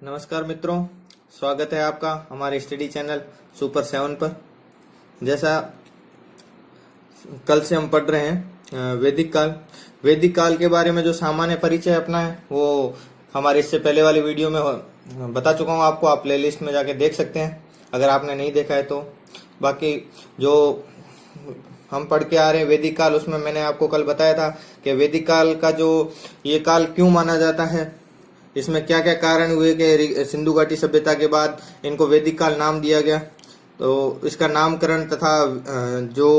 नमस्कार मित्रों, स्वागत है आपका हमारे स्टडी चैनल सुपर 7 पर। जैसा कल से हम पढ़ रहे हैं वैदिक काल के बारे में जो सामान्य परिचय अपना है वो हमारे इससे पहले वाली वीडियो में बता चुका हूँ आपको। आप प्लेलिस्ट में जाके देख सकते हैं अगर आपने नहीं देखा है तो। बाकी जो हम पढ़ के आ रहे हैं वैदिक काल, उसमें मैंने आपको कल बताया था कि वैदिक काल का जो ये काल क्यों माना जाता है, इसमें क्या क्या कारण हुए कि सिंधु घाटी सभ्यता के बाद इनको वैदिक काल नाम दिया गया। तो इसका नामकरण तथा जो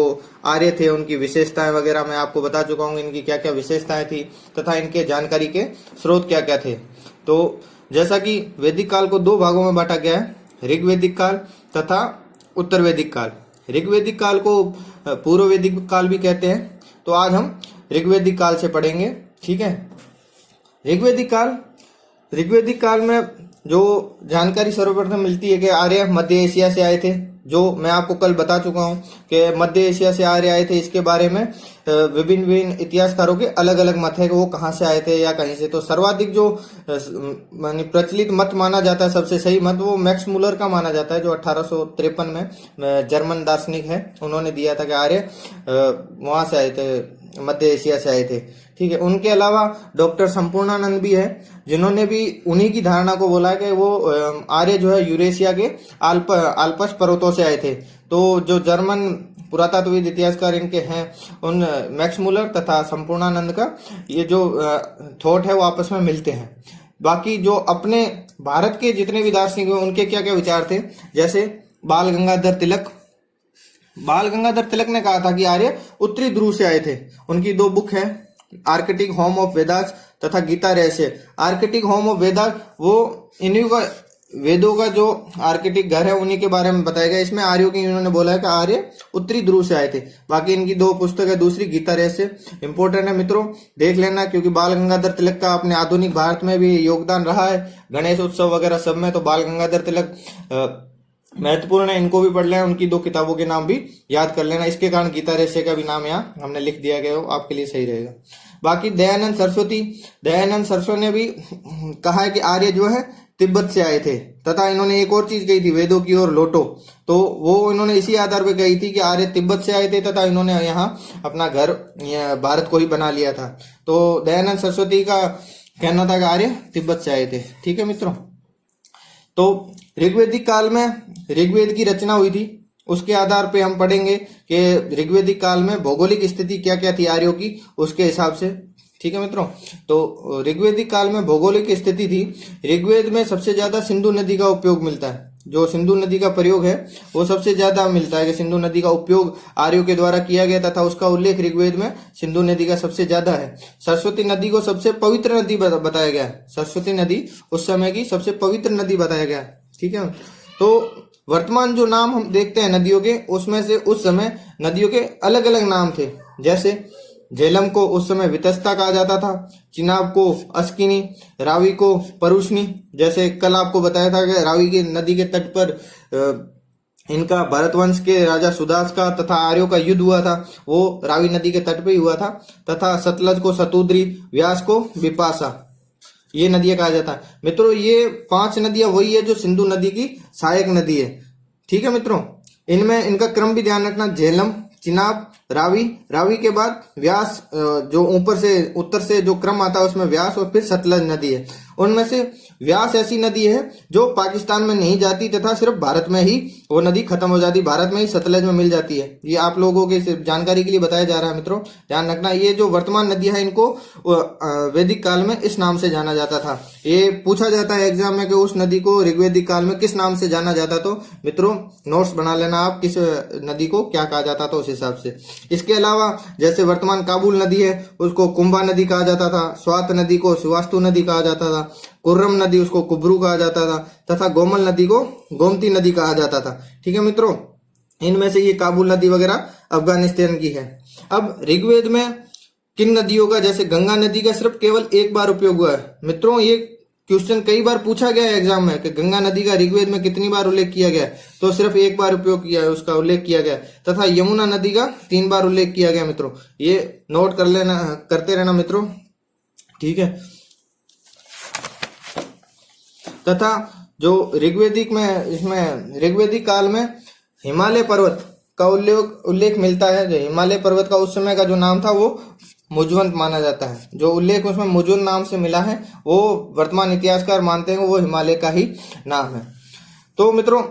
आर्य थे उनकी विशेषताएं वगैरह मैं आपको बता चुका हूँ, इनकी क्या क्या विशेषताएं थी तथा इनके जानकारी के स्रोत क्या क्या थे। तो जैसा कि वैदिक काल को दो भागों में बांटा गया है, ऋग्वैदिक काल तथा उत्तर वैदिक काल। ऋग्वैदिक काल को पूर्व वैदिक काल भी कहते हैं। तो आज हम ऋग्वैदिक काल से पढ़ेंगे, ठीक है। ऋग्वैदिक काल में जो जानकारी सर्वप्रथम मिलती है कि आर्य मध्य एशिया से आए थे, जो मैं आपको कल बता चुका हूं कि मध्य एशिया से आर्य आए थे। इसके बारे में विभिन्न इतिहासकारों के अलग अलग मत है कि वो कहाँ से आए थे या कहीं से। तो सर्वाधिक जो प्रचलित मत माना जाता है, सबसे सही मत, वो मैक्स मुलर का माना जाता है, जो 1853 में जर्मन दार्शनिक है, उन्होंने दिया था कि आर्य वहां से आए थे, मध्य एशिया से आए थे, ठीक है। उनके अलावा डॉक्टर संपूर्णानंद भी है, जिन्होंने भी उन्हीं की धारणा को बोला है कि वो आर्य जो है यूरेशिया के आल्पस पर्वतों से आए थे। तो जो जर्मन पुरातत्वविद इतिहासकार इनके हैं, उन मैक्स मुलर तथा संपूर्णानंद का ये जो थॉट है वो आपस में मिलते हैं। बाकी जो अपने भारत के जितने भी दार्शनिक हैं उनके क्या क्या विचार थे, जैसे बाल गंगाधर तिलक ने कहा था कि आर्य उत्तरी ध्रुव से आए थे। उनकी दो बुक है, आर्कटिक होम ऑफ वेदास तथा गीता रहस्य। आर्कटिक होम ऑफ वेदास वो इन्हीं का वेदों का जो आर्कटिक घर है उन्हीं के बारे में बताया गया। इसमें आर्यों की इन्होंने बोला है कि आर्य उत्तरी ध्रुव से आए थे। बाकी इनकी दो पुस्तक है, दूसरी गीता रहस्य, इंपॉर्टेंट है मित्रों, देख लेना, क्योंकि बाल गंगाधर तिलक का अपने आधुनिक भारत में भी योगदान रहा है, गणेश उत्सव वगैरह सब में। तो बाल गंगाधर तिलक महत्वपूर्ण है, इनको भी पढ़ लेना, उनकी दो किताबों के नाम भी याद कर लेना। इसके कारण गीता रहस्य का भी नाम यहाँ हमने लिख दिया गया, हो आपके लिए सही रहेगा। बाकी दयानंद सरस्वती ने भी कहा है कि आर्य जो है तिब्बत से आए थे, तथा इन्होंने एक और चीज कही थी, वेदों की ओर लौटो। तो वो इन्होंने इसी आधार पर कही थी कि आर्य तिब्बत से आए थे तथा इन्होंने यहाँ अपना घर भारत को ही बना लिया था। तो दयानंद सरस्वती का कहना था कि आर्य तिब्बत से आए थे, ठीक है मित्रों। तो ऋग्वैदिक काल में ऋग्वेद की रचना हुई थी, उसके आधार पे हम पढ़ेंगे कि ऋग्वैदिक काल में भौगोलिक स्थिति क्या क्या थी आर्यों की, उसके हिसाब से, ठीक है मित्रों। तो ऋग्वैदिक काल में भौगोलिक स्थिति थी, ऋग्वेद में सबसे ज्यादा सिंधु नदी का उपयोग मिलता है। जो सिंधु नदी का प्रयोग है वो सबसे ज्यादा मिलता है कि सिंधु नदी का उपयोग आर्यों के द्वारा किया गया तथा उसका उल्लेख ऋग्वेद में सिंधु नदी का सबसे ज्यादा है। सरस्वती नदी को सबसे पवित्र नदी बताया गया है। सरस्वती नदी उस समय की सबसे पवित्र नदी बताया गया है, ठीक है। तो वर्तमान जो नाम हम देखते हैं नदियों के, उसमें से उस समय नदियों के अलग अलग नाम थे। जैसे झेलम को उस समय वितस्ता कहा जाता था, चिनाब को अस्किनी, रावी को परुष्णी। जैसे कल आपको बताया था कि रावी की नदी के तट पर इनका भारतवंश के राजा सुदास का तथा आर्यों का युद्ध हुआ था, वो रावी नदी के तट पे ही हुआ था। तथा सतलज को सतुद्री, व्यास को विपाशा, ये नदियां कहा जाता है मित्रों। ये 5 नदियां वही है जो सिंधु नदी की सहायक नदी है, ठीक है मित्रों। इनमें इनका क्रम भी ध्यान रखना, झेलम, चिनाब, रावी के बाद व्यास, जो ऊपर से उत्तर से जो क्रम आता है उसमें व्यास, और फिर सतलज नदी है। उनमें से व्यास ऐसी नदी है जो पाकिस्तान में नहीं जाती तथा सिर्फ भारत में ही वो नदी खत्म हो जाती, भारत में ही सतलज में मिल जाती है। ये आप लोगों के जानकारी के लिए बताया जा रहा है मित्रों, ध्यान रखना। ये जो वर्तमान नदियां हैं इनको वैदिक काल में इस नाम से जाना जाता था। ये पूछा जाता है एग्जाम में कि उस नदी को ऋग्वैदिक काल में किस नाम से जाना जाता। तो मित्रों नोट्स बना लेना आप, किस नदी को क्या कहा जाता था उस हिसाब से। इसके अलावा जैसे वर्तमान काबुल नदी है उसको कुंभा नदी कहा जाता था, स्वात नदी को श्रीवास्तु नदी कहा जाता था, कुर्रम नदी उसको कुब्रू कहा जाता था, तथा गोमल नदी को गोमती नदी कहा जाता था, ठीक है मित्रों। इनमें से ये काबुल नदी वगैरह अफगानिस्तान की है। अब ऋग्वेद में किन नदियों का, जैसे गंगा नदी का सिर्फ केवल एक बार उपयोग हुआ है मित्रों। ये क्वेश्चन कई बार पूछा गया है एग्जाम में कि गंगा नदी का ऋग्वेद में कितनी बार उल्लेख किया गया है, तो सिर्फ एक बार उपयोग किया है, उसका उल्लेख किया गया। तथा यमुना नदी का 3 बार उल्लेख किया गया मित्रों। ये नोट कर लेना, करते रहना मित्रों, ठीक है। तथा जो ऋग्वेदिक में, इसमें ऋग्वेदिक काल में हिमालय पर्वत का उल्लेख मिलता है। जो हिमालय पर्वत का उस समय का जो नाम था वो मुजवंत माना जाता है। जो उल्लेख उसमें मुजवंत नाम से मिला है वो वर्तमान इतिहासकार मानते हैं वो हिमालय का ही नाम है। तो मित्रों,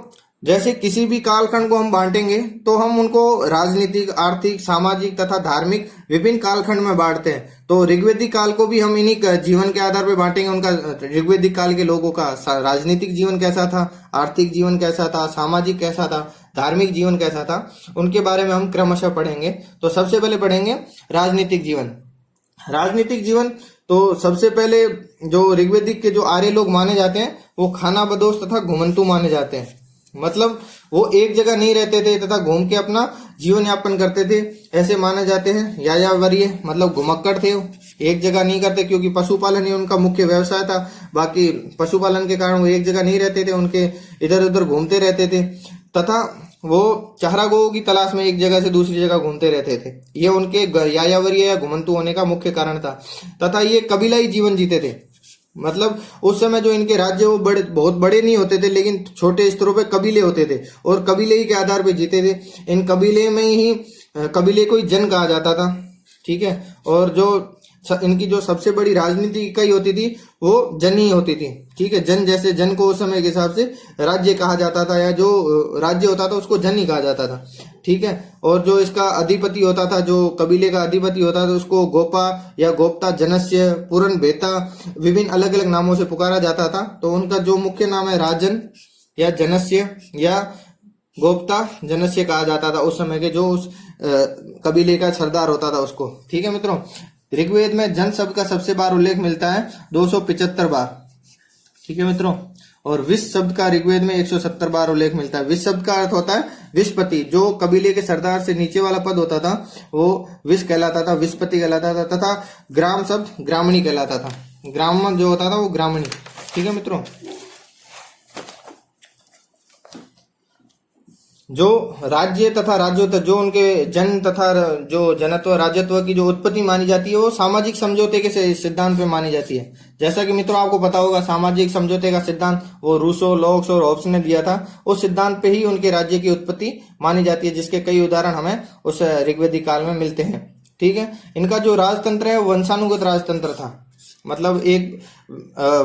जैसे किसी भी कालखंड को हम बांटेंगे तो हम उनको राजनीतिक, आर्थिक, सामाजिक तथा धार्मिक विभिन्न कालखंड में बांटते हैं। तो ऋग्वेदिक काल को भी हम इन्हीं जीवन के आधार पर बांटेंगे। उनका ऋग्वेदिक काल के लोगों का राजनीतिक जीवन कैसा था, आर्थिक जीवन कैसा था, सामाजिक कैसा था, धार्मिक जीवन कैसा था, उनके बारे में हम क्रमशः पढ़ेंगे। तो सबसे पहले पढ़ेंगे राजनीतिक जीवन। राजनीतिक जीवन तो सबसे पहले जो ऋग्वेदिक के जो आर्य लोग माने जाते हैं वो खानाबदोश तथा घुमंतु माने जाते हैं। मतलब वो एक जगह नहीं रहते थे तथा घूम के अपना जीवन यापन करते थे, ऐसे माने जाते हैं। यायावरीय मतलब घुमक्कड़ थे, वो एक जगह नहीं करते क्योंकि पशुपालन ही उनका मुख्य व्यवसाय था। बाकी पशुपालन के कारण वो एक जगह नहीं रहते थे, उनके इधर उधर घूमते रहते थे तथा वो चारा गौ की तलाश में एक जगह से दूसरी जगह घूमते रहते थे। ये उनके यायावरीय या घुमंतु होने का मुख्य कारण था। तथा ये कबीलाई जीवन जीते थे। मतलब उस समय जो इनके राज्य वो बहुत बड़े नहीं होते थे, लेकिन छोटे स्तरों पे कबीले होते थे और कबीले ही के आधार पे जीते थे। इन कबीले में ही कबीले को ही जन कहा जाता था। ठीक है। और जो इनकी जो सबसे बड़ी राजनीतिक इकाई होती थी वो जन ही होती थी। ठीक है। जन, जैसे जन को उस समय के हिसाब से राज्य कहा जाता था या जो राज्य होता था उसको जन ही कहा जाता था। ठीक है। और जो इसका अधिपति होता था, जो कबीले का अधिपति होता था, उसको गोपा या गोप्ता, जनस्य, पूरन, बेता, विभिन्न अलग अलग नामों से पुकारा जाता था। तो उनका जो मुख्य नाम है राजन या जनस्य या गोप्ता जनस्य कहा जाता था उस समय के जो उस कबीले का सरदार होता था उसको। ठीक है मित्रों। ऋग्वेद में जन शब्द का सबसे बार उल्लेख मिलता है 275 बार। ठीक है मित्रों। और विश्व शब्द का ऋग्वेद में 170 बार उल्लेख मिलता है। विश्व शब्द का अर्थ होता है विश्वपति। जो कबीले के सरदार से नीचे वाला पद होता था वो विश्व कहलाता था, विश्वपति कहलाता था। तथा ग्राम शब्द ग्रामणी कहलाता था। ग्राम जो होता था वो ग्रामणी। ठीक है मित्रों। जो राज्य तथा राज्योत्तर, जो उनके जन तथा जो जनत्व, राज्यत्व की जो उत्पत्ति मानी जाती है वो सामाजिक समझौते के सिद्धांत पे मानी जाती है। जैसा कि मित्रों आपको पता होगा सामाजिक समझौते का सिद्धांत वो रूसो, लॉक्स और हॉब्स ने दिया था। उस सिद्धांत पे ही उनके राज्य की उत्पत्ति मानी जाती है, जिसके कई उदाहरण हमें उस ऋग्वेदिक काल में मिलते हैं। ठीक है। इनका जो राजतंत्र है वो वंशानुगत राजतंत्र था। मतलब एक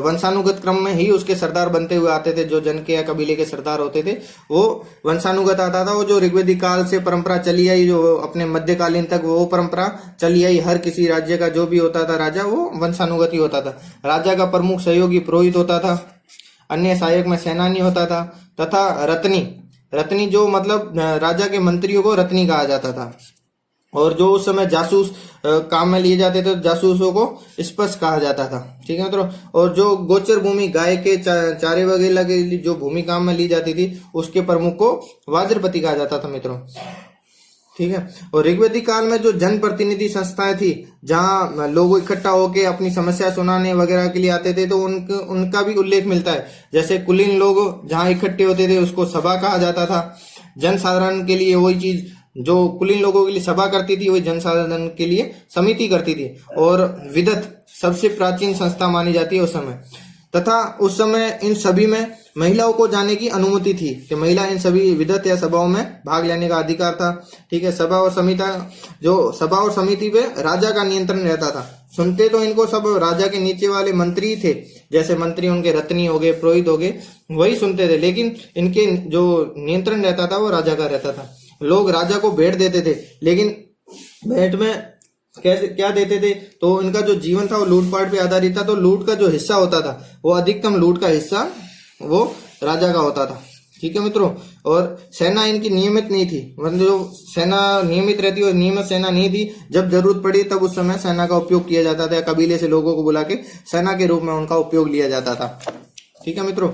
वंशानुगत क्रम में ही उसके सरदार बनते हुए आते थे। जो जन के या कबीले के सरदार होते थे वो वंशानुगत आता था। वो जो ऋग्वेदिक काल से परंपरा चली आई, जो अपने मध्यकालीन तक वो परंपरा चली आई। हर किसी राज्य का जो भी होता था राजा वो वंशानुगत ही होता था। राजा का प्रमुख सहयोगी पुरोहित होता था, अन्य सहायक में सेनानी होता था तथा रत्नी जो मतलब राजा के मंत्रियों को रत्नी कहा जाता था। और जो उस समय जासूस काम में लिए जाते थे जासूसों को स्पष्ट कहा जाता था। ठीक है मित्रों। और जो गोचर भूमि, गाय के चारे वगैरह के जो भूमि काम में ली जाती थी उसके प्रमुख को वाज्रपति कहा जाता था मित्रों। ठीक है। और ऋग्वेदिक काल में जो जन प्रतिनिधि संस्थाएं थी जहां लोग इकट्ठा होकर अपनी समस्या सुनाने वगैरह के लिए आते थे, तो उनका भी उल्लेख मिलता है। जैसे कुलीन लोग जहां इकट्ठे होते थे उसको सभा कहा जाता था। जन साधारण के लिए वही चीज जो कुलीन लोगों के लिए सभा करती थी वही जनसाधारण के लिए समिति करती थी। और विदत सबसे प्राचीन संस्था मानी जाती है उस समय। तथा उस समय इन सभी में महिलाओं को जाने की अनुमति थी कि महिला इन सभी विदत या सभाओं में भाग लेने का अधिकार था। ठीक है। सभा और समिति पे राजा का नियंत्रण रहता था। सुनते तो इनको सब राजा के नीचे वाले मंत्री थे, जैसे मंत्री उनके रत्नी हो गए, पुरोहित हो गए, वही सुनते थे। लेकिन इनके जो नियंत्रण रहता था वो राजा का रहता था। लोग राजा को भेंट देते थे, लेकिन भेंट में कैसे क्या देते थे, तो इनका जो जीवन था वो लूटपाट पे आधारित था। तो लूट का जो हिस्सा होता था वो अधिकतम लूट का हिस्सा वो राजा का होता था। ठीक है मित्रों। और सेना इनकी नियमित नहीं थी। मतलब जो सेना नियमित रहती है नियमित सेना नहीं थी। जब जरूरत पड़ी तब उस समय सेना का उपयोग किया जाता था। कबीले से लोगों को बुला के सेना के रूप में उनका उपयोग लिया जाता था। ठीक है मित्रों।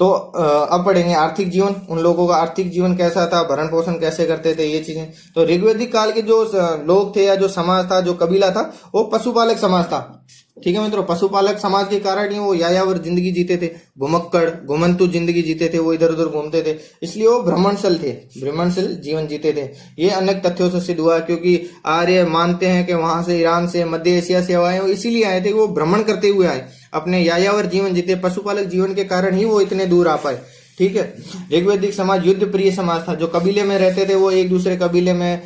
तो अब पढ़ेंगे आर्थिक जीवन। उन लोगों का आर्थिक जीवन कैसा था, भरण पोषण कैसे करते थे, ये चीजें। तो ऋग्वेदिक काल के जो लोग थे या जो समाज था, जो कबीला था, वो पशुपालक समाज था। ठीक है मित्रों। पशुपालक समाज के कारण ही वो यायावर जिंदगी जीते थे, घुमक्कड़ घुमंतु जिंदगी जीते थे, वो इधर उधर घूमते थे, इसलिए वो भ्रमणशील थे, भ्रमणशील जीवन जीते थे। ये अनेक तथ्यों से सिद्ध हुआ, क्योंकि आर्य मानते हैं कि वहां से ईरान से मध्य एशिया से आए, इसीलिए आए थे, वो भ्रमण करते हुए आए। अपने यायावर जीवन जीते, पशुपालक जीवन के कारण ही वो इतने दूर आ पाए। ठीक है। ऋग्वैदिक समाज युद्ध प्रिय समाज था। जो कबीले में रहते थे वो एक दूसरे कबीले में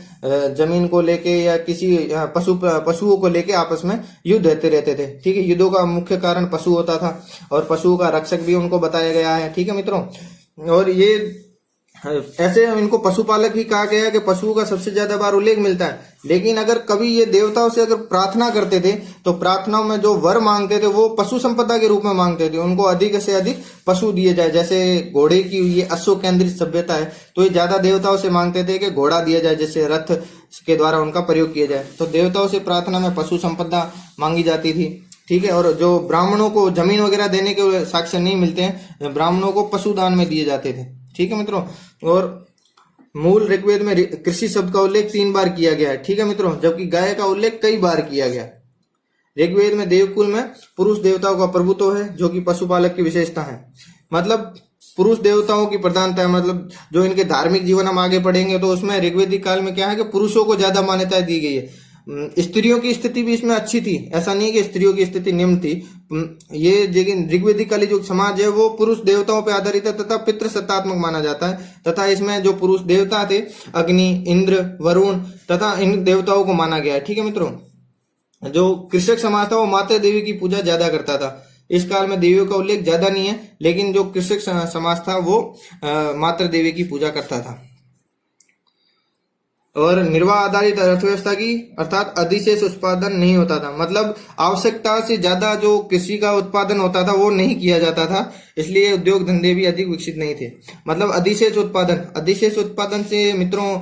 जमीन को लेके या किसी पशुओं को लेके आपस में युद्ध रहते थे। ठीक है। युद्धों का मुख्य कारण पशु होता था और पशुओं का रक्षक भी उनको बताया गया है। ठीक है मित्रों। और ये ऐसे इनको पशुपालक ही कहा गया है कि पशुओं का सबसे ज्यादा बार उल्लेख मिलता है। लेकिन अगर कभी ये देवताओं से अगर प्रार्थना करते थे तो प्रार्थनाओं में जो वर मांगते थे वो पशु संपदा के रूप में मांगते थे। उनको अधिक से अधिक पशु दिए जाए। जैसे घोड़े की ये अश्व केंद्रित सभ्यता है तो ये ज्यादा देवताओं से मांगते थे कि घोड़ा दिया जाए, जैसे रथ के द्वारा उनका प्रयोग किया जाए। तो देवताओं से प्रार्थना में पशु संपदा मांगी जाती थी। ठीक है। और जो ब्राह्मणों को जमीन वगैरह देने के साक्ष्य नहीं मिलते हैं, ब्राह्मणों को पशुदान में दिए जाते थे। ठीक है मित्रों। और मूल ऋग्वेद में कृषि शब्द का उल्लेख 3 बार किया गया है। ठीक है मित्रों। जबकि गाय का उल्लेख कई बार किया गया। ऋग्वेद में देवकुल में पुरुष देवताओं का प्रभुत्व है जो कि पशुपालक की विशेषता है। मतलब पुरुष देवताओं की प्रधानता है। मतलब जो इनके धार्मिक जीवन हम आगे पढ़ेंगे तो उसमें ऋग्वेदिक काल में क्या है कि पुरुषों को ज्यादा मान्यता दी गई है। स्त्रियों की स्थिति भी इसमें अच्छी थी। ऐसा नहीं कि स्त्रियों की स्थिति निम्न थी। ये लेकिन ऋग्वेदिक काली जो समाज है वो पुरुष देवताओं पर आधारित है तथा पितृ सत्तात्मक माना जाता है। तथा इसमें जो पुरुष देवता थे अग्नि, इंद्र, वरुण तथा इन देवताओं को माना गया है। ठीक है मित्रों। जो कृषक समाज था वो माता देवी की पूजा ज्यादा करता था। इस काल में देवियों का उल्लेख ज्यादा नहीं है, लेकिन जो कृषक समाज था वो माता देवी की पूजा करता था। और निर्वाह आधारित अर्थव्यवस्था की अर्थात अधिशेष उत्पादन नहीं होता था। मतलब आवश्यकता से ज्यादा जो कृषि का उत्पादन होता था वो नहीं किया जाता था, इसलिए उद्योग धंधे भी अधिक विकसित नहीं थे। मतलब अधिशेष उत्पादन से मित्रों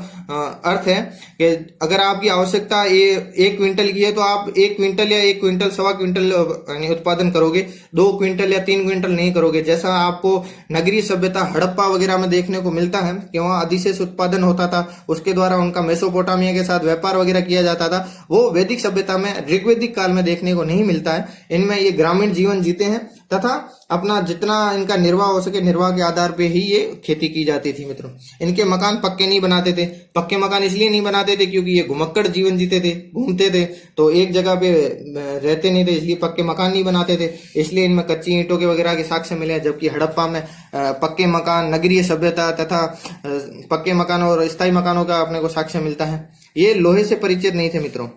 अर्थ है कि अगर आपकी आवश्यकता 1 क्विंटल की है तो आप 1 क्विंटल या 1 क्विंटल 1.25 क्विंटल उत्पादन करोगे, 2 क्विंटल या 3 क्विंटल नहीं करोगे। जैसा आपको नगरीय सभ्यता हड़प्पा वगैरह में देखने को मिलता है कि वहाँ अधिशेष उत्पादन होता था, उसके द्वारा उनका मेसोपोटामिया के साथ व्यापार वगैरह किया जाता था। वो वैदिक सभ्यता में ऋग्वैदिक काल में देखने को नहीं मिलता है। इनमें ये ग्रामीण जीवन जीते हैं तथा अपना जितना इनका निर्वाह हो सके निर्वाह के आधार पे ही ये खेती की जाती थी मित्रों। इनके मकान पक्के नहीं बनाते थे। पक्के मकान इसलिए नहीं बनाते थे क्योंकि ये घुमक्कड़ जीवन जीते थे, घूमते थे, तो एक जगह पे रहते नहीं थे, इसलिए पक्के मकान नहीं बनाते थे। इसलिए इनमें कच्ची ईंटों के वगैरह के साक्ष्य मिले। जबकि हड़प्पा में पक्के मकान, नगरीय सभ्यता तथा पक्के मकान और स्थायी मकानों का अपने को साक्ष्य मिलता है। ये लोहे से परिचित नहीं थे मित्रों।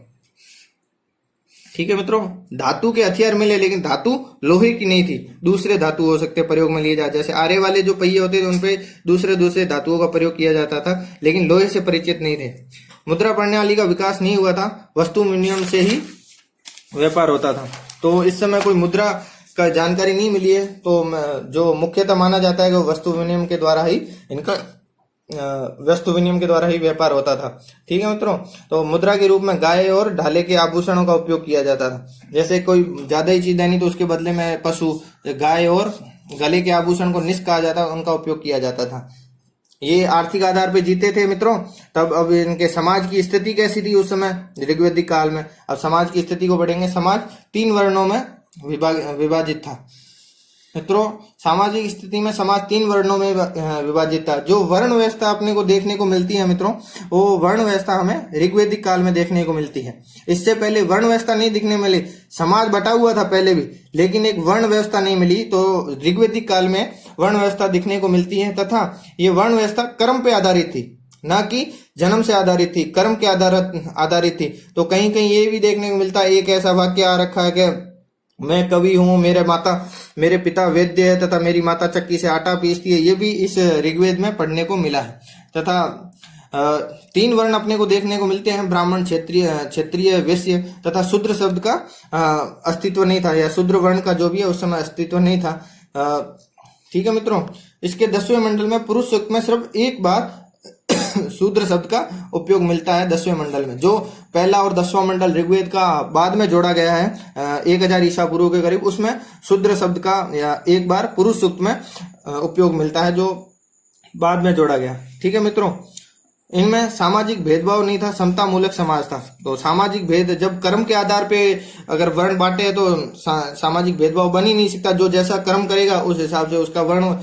ठीक है मित्रों। धातु के हथियार मिले लेकिन धातु लोहे की नहीं थी, दूसरे धातु हो सकते प्रयोग में लिए जाए। जैसे आरे वाले जो पहिए होते थे उनपे दूसरे धातुओं का प्रयोग किया जाता था, लेकिन लोहे से परिचित नहीं थे। मुद्रा प्रणाली का विकास नहीं हुआ था, वस्तु विनिमय से ही व्यापार होता था। तो इस समय कोई मुद्रा का जानकारी नहीं मिली है। तो जो मुख्यतः माना जाता है कि वस्तु विनिमय के द्वारा ही व्यापार होता था। ठीक है मित्रों। तो मुद्रा के रूप में गाय और ढाले के आभूषणों का उपयोग किया जाता था। जैसे कोई ज्यादा ही चीज देनी तो उसके बदले में पशु, गाय और गले के आभूषण को निष्क कहा जाता, उनका उपयोग किया जाता था। ये आर्थिक आधार पे जीते थे मित्रों। तब अब इनके समाज की स्थिति कैसी थी उस समय ऋग्वैदिक काल में? अब समाज की स्थिति को बढ़ेंगे। समाज 3 वर्णों में विभाजित था मित्रों। सामाजिक स्थिति में समाज 3 वर्णों में विभाजित था। जो वर्ण व्यवस्था अपने को देखने को मिलती है मित्रों, वो वर्ण व्यवस्था हमें ऋग्वैदिक काल में देखने को मिलती है। इससे पहले वर्ण व्यवस्था नहीं दिखने मिली। समाज बटा हुआ था पहले भी, लेकिन एक वर्ण व्यवस्था नहीं मिली। तो ऋग्वैदिक काल में वर्ण व्यवस्था दिखने को मिलती है तथा ये वर्ण व्यवस्था कर्म पे आधारित थी, ना कि जन्म से आधारित थी, कर्म के आधारित थी। तो कहीं कहीं ये भी देखने को मिलता है, एक ऐसा वाक्य आ रखा है कि मैं कवि हूँ, मेरे पिता वैद्य है तथा मेरी माता चक्की से आटा पीसती है। ये भी इस ऋग्वेद में पढ़ने को मिला है। तथा 3 वर्ण अपने को देखने को मिलते हैं, ब्राह्मण, क्षत्रिय, वैश्य तथा शूद्र शब्द का अस्तित्व नहीं था, या शूद्र वर्ण का जो भी है उस समय अस्तित्व नहीं था। ठीक है मित्रों। इसके 10वें मंडल में पुरुष सूक्त में सिर्फ एक बार शूद्र शब्द का उपयोग मिलता है 10वें मंडल में। जो पहला और 10वां मंडल ऋग्वेद का बाद में जोड़ा गया है 1000 ईसा पूर्व के करीब, उसमें शूद्र शब्द का या एक बार पुरुष सूक्त में उपयोग मिलता है जो बाद में जोड़ा गया। ठीक है मित्रों। इनमें सामाजिक भेदभाव नहीं था, समता मूलक समाज था। तो सामाजिक भेद, जब कर्म के आधार पे अगर वर्ण बांटे हैं तो सामाजिक भेदभाव बन ही नहीं सकता। जो जैसा कर्म करेगा उस हिसाब से उसका वर्ण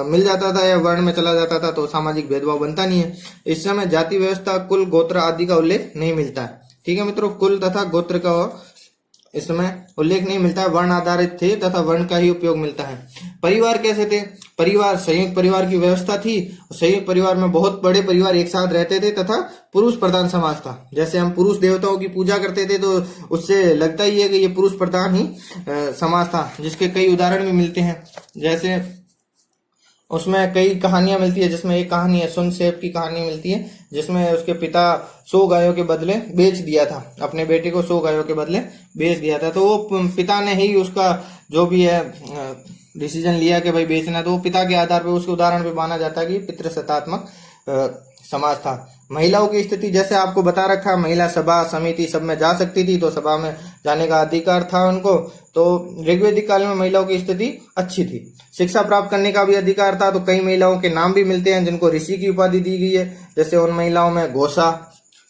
मिल जाता था या वर्ण में चला जाता था, तो सामाजिक भेदभाव बनता नहीं है। इस समय जाति व्यवस्था, कुल, गोत्र आदि का उल्लेख नहीं मिलता है। ठीक है मित्रों। कुल तथा गोत्र का इसमें उल्लेख नहीं मिलता है। वर्ण आधारित थे तथा वर्ण का ही उपयोग मिलता है। परिवार कैसे थे? परिवार संयुक्त परिवार की व्यवस्था थी। संयुक्त परिवार में बहुत बड़े परिवार एक साथ रहते थे तथा पुरुष प्रधान समाज था। जैसे हम पुरुष देवताओं की पूजा करते थे तो उससे लगता ही है कि ये पुरुष प्रधान ही समाज था, जिसके कई उदाहरण भी मिलते हैं। जैसे उसमें कई कहानियां मिलती है, जिसमें एक कहानी है सुनसेब की कहानी मिलती है, जिसमें उसके पिता 100 गायों के बदले बेच दिया था, अपने बेटे को 100 गायों के बदले बेच दिया था। तो वो पिता ने ही उसका जो भी है डिसीजन लिया कि भाई बेचना, तो वो पिता के आधार पर उसके उदाहरण पे माना जाता है कि पितृसत्तात्मक समाज था। महिलाओं की स्थिति जैसे आपको बता रखा, महिला सभा समिति सब में जा सकती थी, तो सभा में जाने का अधिकार था उनको। तो ऋग्वैदिक काल में महिलाओं की स्थिति अच्छी थी। शिक्षा प्राप्त करने का भी अधिकार था। तो कई महिलाओं के नाम भी मिलते हैं जिनको ऋषि की उपाधि दी गई है। जैसे उन महिलाओं में घोषा,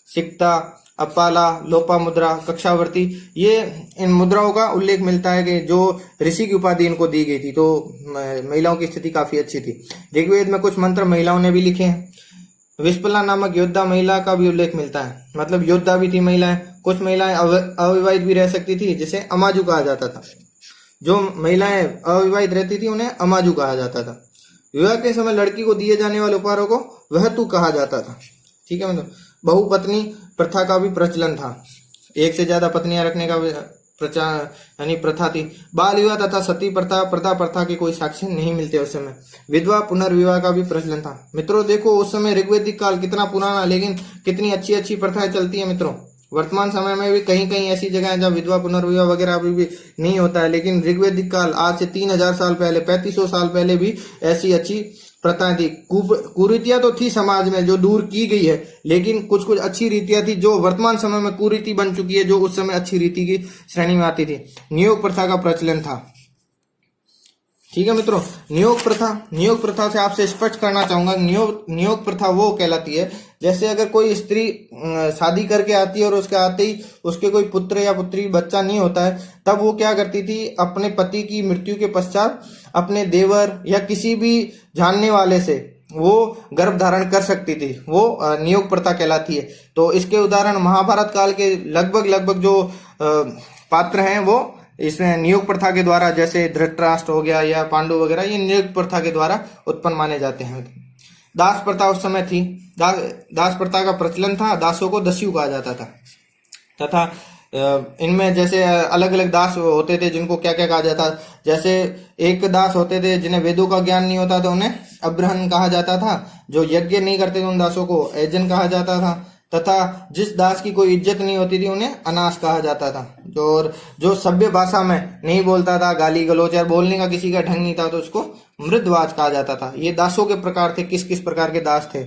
सिक्ता, अपाला, लोपामुद्रा, कक्षावर्ती, ये इन मुद्राओं का उल्लेख मिलता है कि जो ऋषि की उपाधि इनको दी गई थी। तो महिलाओं की स्थिति काफी अच्छी थी। ऋग्वेद में कुछ मंत्र महिलाओं ने भी लिखे हैं। विस्पला नामक योद्धा महिला का भी उल्लेख मिलता है, मतलब योद्धा भी थी महिलाएं। कुछ महिलाएं अविवाहित भी रह सकती थी, जिसे अमाजु कहा जाता था। जो महिलाएं अविवाहित रहती थी उन्हें अमाजु कहा जाता था। विवाह के समय लड़की को दिए जाने वाले उपहारों को वहतु कहा जाता था। ठीक है, मतलब बहुपत्नी प्रथा का भी प्रचलन था। एक से ज्यादा पत्नियां रखने का यानी प्रथा थी। बाल विवाह तथा सती प्रथा, पर्दा प्रथा के कोई साक्ष्य नहीं मिलते उस समय। विधवा पुनर्विवाह का भी प्रचलन था। मित्रों देखो उस समय ऋग्वैदिक काल कितना पुराना, लेकिन कितनी अच्छी अच्छी प्रथाएं चलती है मित्रों। वर्तमान समय में भी कहीं कहीं ऐसी जगह है जहाँ विधवा पुनर्विवाह वगैरह अभी भी नहीं होता है, लेकिन ऋग्वैदिक काल आज से 3000 साल पहले, 3500 साल पहले भी ऐसी अच्छी प्रथाएं थी। कुरीतियां तो थी समाज में जो दूर की गई है, लेकिन कुछ कुछ अच्छी रीतियां थी जो वर्तमान समय में कुरीति बन चुकी है, जो उस समय अच्छी रीति की श्रेणी में आती थी। नियोग प्रथा का प्रचलन था। ठीक है मित्रों, नियोग प्रथा से आपसे स्पष्ट करना चाहूंगा। नियोग प्रथा वो कहलाती है जैसे अगर कोई स्त्री शादी करके आती है और उसके आते ही उसके कोई पुत्र या पुत्री बच्चा नहीं होता है, तब वो क्या करती थी, अपने पति की मृत्यु के पश्चात अपने देवर या किसी भी जानने वाले से वो गर्भ धारण कर सकती थी। वो नियोग प्रथा कहलाती है। तो इसके उदाहरण महाभारत काल के लगभग जो पात्र हैं वो इसमें नियोग प्रथा के द्वारा, जैसे धृतराष्ट्र हो गया या पांडु वगैरह, ये नियोग प्रथा के द्वारा उत्पन्न माने जाते हैं। दास प्रथा उस समय थी। दास प्रथा का प्रचलन था। दासों को दस्यु कहा जाता था तथा इनमें जैसे अलग अलग दास होते थे जिनको क्या क्या कहा जाता। जैसे एक दास होते थे जिन्हें वेदों का ज्ञान नहीं होता था, उन्हें अब्रहण कहा जाता था। जो यज्ञ नहीं करते थे उन दासों को ऐजन कहा जाता था। तथा जिस दास की कोई इज्जत नहीं होती थी उन्हें अनास कहा जाता था। जो सभ्य भाषा में नहीं बोलता था, गाली गलौज या बोलने का किसी का ढंग नहीं था, तो उसको मृदवाज कहा जाता था। ये दासों के प्रकार थे, किस किस प्रकार के दास थे।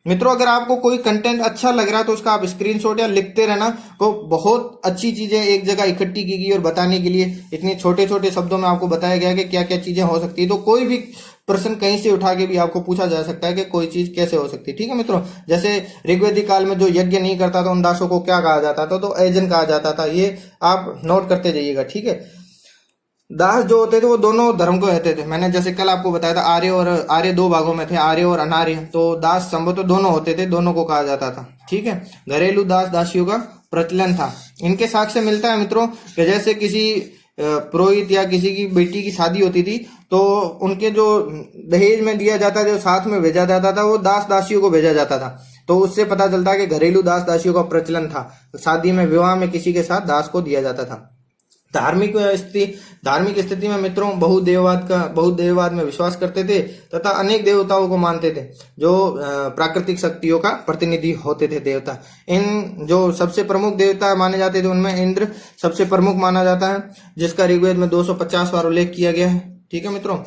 मित्रों अगर आपको कोई कंटेंट अच्छा लग रहा है तो उसका आप स्क्रीनशॉट या लिखते रहना। को बहुत अच्छी चीजें एक जगह इकट्ठी की गई और बताने के लिए इतने छोटे छोटे शब्दों में आपको बताया गया कि क्या क्या चीजें हो सकती है। तो कोई भी प्रश्न कहीं से उठा के भी आपको पूछा जा सकता है कि कोई चीज कैसे हो सकती है। ठीक है मित्रों, जैसे ऋग्वैदिक काल में जो यज्ञ नहीं करता था उन दासों को क्या कहा जाता था, तो ऐजन कहा जाता था। ये आप नोट करते जाइएगा। ठीक है, दास जो होते थे वो दोनों धर्म को रहते थे। मैंने जैसे कल आपको बताया था आर्य दो भागों में थे, आर्य और अनार्य। तो दास संभवतः दोनों होते थे, दोनों को कहा जाता था। ठीक है, घरेलू दास दासियों का प्रचलन था। इनके साक्ष्य मिलता है मित्रों कि जैसे किसी पुरोहित या किसी की बेटी की शादी होती थी तो उनके जो दहेज में दिया जाता था, जो साथ में भेजा जाता था, वो दास दासियों को भेजा जाता था। तो उससे पता चलता है कि घरेलू दास दासियों का प्रचलन था। शादी में, विवाह में किसी के साथ दास को दिया जाता था। धार्मिक स्थिति में मित्रों बहुदेववाद में विश्वास करते थे तथा अनेक देवताओं को मानते थे जो प्राकृतिक शक्तियों का प्रतिनिधि होते थे देवता। इन जो सबसे प्रमुख देवता माने जाते थे उनमें इंद्र सबसे प्रमुख माना जाता है, जिसका ऋग्वेद में 250 बार उल्लेख किया गया है। ठीक है मित्रों,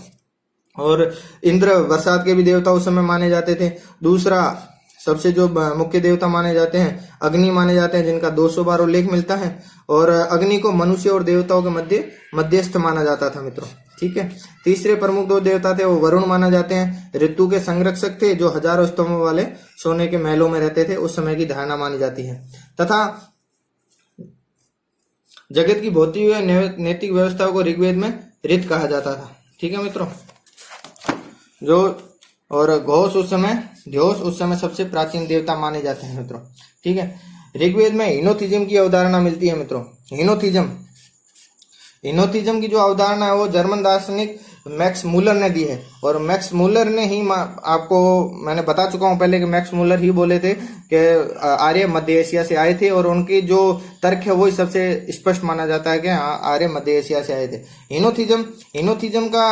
और इंद्र बरसात के भी देवता उस समय माने जाते थे। दूसरा सबसे जो मुख्य देवता माने जाते हैं अग्नि माने जाते हैं, जिनका 200 बार उल्लेख मिलता है। और अग्नि को मनुष्य और देवताओं के मध्यस्थ माना जाता था मित्रों। ठीक है, तीसरे प्रमुख दो देवता थे वो वरुण माना जाते हैं। ऋतु के संरक्षक थे जो हजारों स्तंभों वाले सोने के महलों में रहते थे, उस समय की धारणा मानी जाती है। तथा जगत की भौतिक व नैतिक व्यवस्थाओं को ऋग्वेद में ऋत कहा जाता था। ठीक है मित्रों, और घोष उस समय सबसे प्राचीन देवता माने जाते हैं मित्रों। ठीक है, ऋग्वेद में हिनोथिज्म की अवधारणा मिलती है मित्रों। हिनोथिज्म हिनोथिज्म की जो अवधारणा है वो जर्मन दार्शनिक मैक्स मूलर ने दी है, और मैक्स मूलर ने ही आपको मैंने बता चुका हूं पहले कि मैक्स मूलर ही बोले थे कि आर्य मध्य एशिया से आए थे, और उनकी जो तर्क है वही सबसे स्पष्ट माना जाता है कि आर्य मध्य एशिया से आए थे। हिनोथिज्म का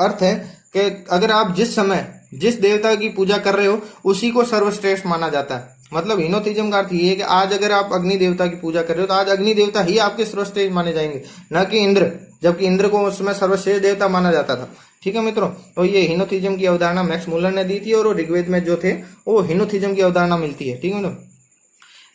अर्थ है कि अगर आप जिस समय जिस देवता की पूजा कर रहे हो उसी को सर्वश्रेष्ठ माना जाता है। मतलब हिनोथिज्म का अर्थ ये है कि आज अगर आप अग्नि देवता की पूजा कर रहे हो तो आज अग्नि देवता ही आपके सर्वश्रेष्ठ माने जाएंगे, न कि इंद्र, जबकि इंद्र को उस समय सर्वश्रेष्ठ देवता माना जाता था। ठीक है मित्रों, तो ये हिनोथिज्म की अवधारणा मैक्स मूलर ने दी थी, और वो ऋग्वेद में जो थे वो हिनोथिज्म की अवधारणा मिलती है। ठीक है मित्रों,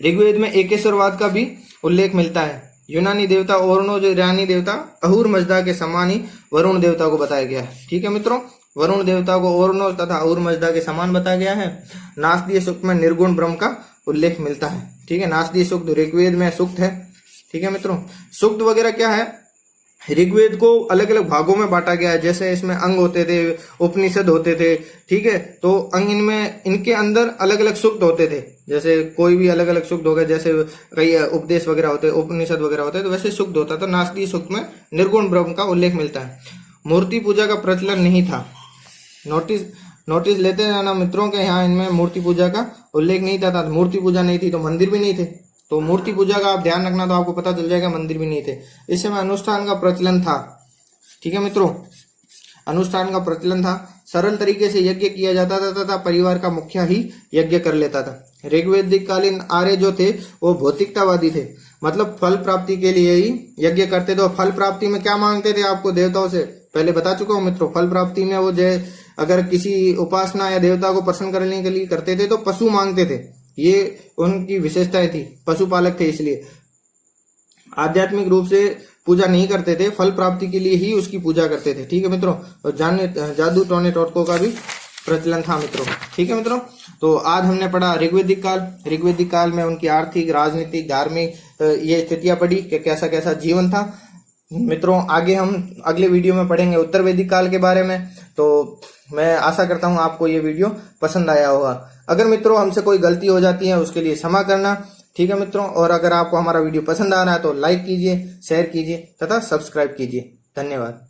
ऋग्वेद में एकेश्वरवाद का भी उल्लेख मिलता है। यूनानी देवता ओरनो, जो ईरानी देवता अहुर मजदा के समान ही वरुण देवता को बताया गया है। ठीक है मित्रों, वरुण देवता को ओरनो तथा अहुर मजदा के समान बताया गया है। नासदीय सूक्त में निर्गुण ब्रह्म का उल्लेख मिलता है। ठीक है, नासदीय सूक्त ऋग्वेद में सूक्त है। ठीक है मित्रों, सूक्त वगैरह क्या है, ऋग्वेद को अलग अलग भागों में बांटा गया है। जैसे इसमें अंग होते थे, उपनिषद होते थे। ठीक है, तो अंग इनमें इनके अंदर अलग अलग सूक्त होते थे। जैसे कोई भी अलग अलग सूक्त हो गया, जैसे कई उपदेश वगैरह होते, उपनिषद वगैरह होते, तो वैसे सूक्त होता। तो नासदीय सूक्त में निर्गुण ब्रह्म का उल्लेख मिलता है। मूर्ति पूजा का प्रचलन नहीं था। नोटिस लेते रहना मित्रों के यहाँ इनमें मूर्ति पूजा का उल्लेख नहीं था। मूर्ति पूजा नहीं थी तो मंदिर भी नहीं थे। तो मूर्ति पूजा का आप ध्यान रखना, तो आपको पता चल जाएगा मंदिर भी नहीं थे। इस समय अनुष्ठान का प्रचलन था। ठीक है मित्रों, अनुष्ठान का प्रचलन था। सरल तरीके से यज्ञ किया जाता था तथा परिवार का मुखिया ही यज्ञ कर लेता था। ऋग्वैदिक कालीन आर्य जो थे वो भौतिकतावादी थे, मतलब फल प्राप्ति के लिए ही यज्ञ करते थे। और फल प्राप्ति में क्या मांगते थे आपको देवताओं से पहले बता चुका हूँ मित्रों। फल प्राप्ति में वो अगर किसी उपासना या देवता को प्रसन्न करने के लिए करते थे तो पशु मांगते थे। ये उनकी विशेषताएं थी, पशुपालक थे, इसलिए आध्यात्मिक रूप से पूजा नहीं करते थे, फल प्राप्ति के लिए ही उसकी पूजा करते थे। ठीक है मित्रों, और जादू टोने टोटकों का भी प्रचलन था मित्रों। ठीक है मित्रों, तो आज हमने पढ़ा ऋग्वैदिक काल। ऋग्वैदिक काल में उनकी आर्थिक, राजनीतिक, धार्मिक ये स्थितियां पढ़ी कि कैसा कैसा जीवन था मित्रों। आगे हम अगले वीडियो में पढ़ेंगे उत्तर वैदिक काल के बारे में। तो मैं आशा करता हूं आपको ये वीडियो पसंद आया होगा। अगर मित्रों हमसे कोई गलती हो जाती है उसके लिए क्षमा करना। ठीक है मित्रों, और अगर आपको हमारा वीडियो पसंद आ रहा है तो लाइक कीजिए, शेयर कीजिए तथा सब्सक्राइब कीजिए। धन्यवाद।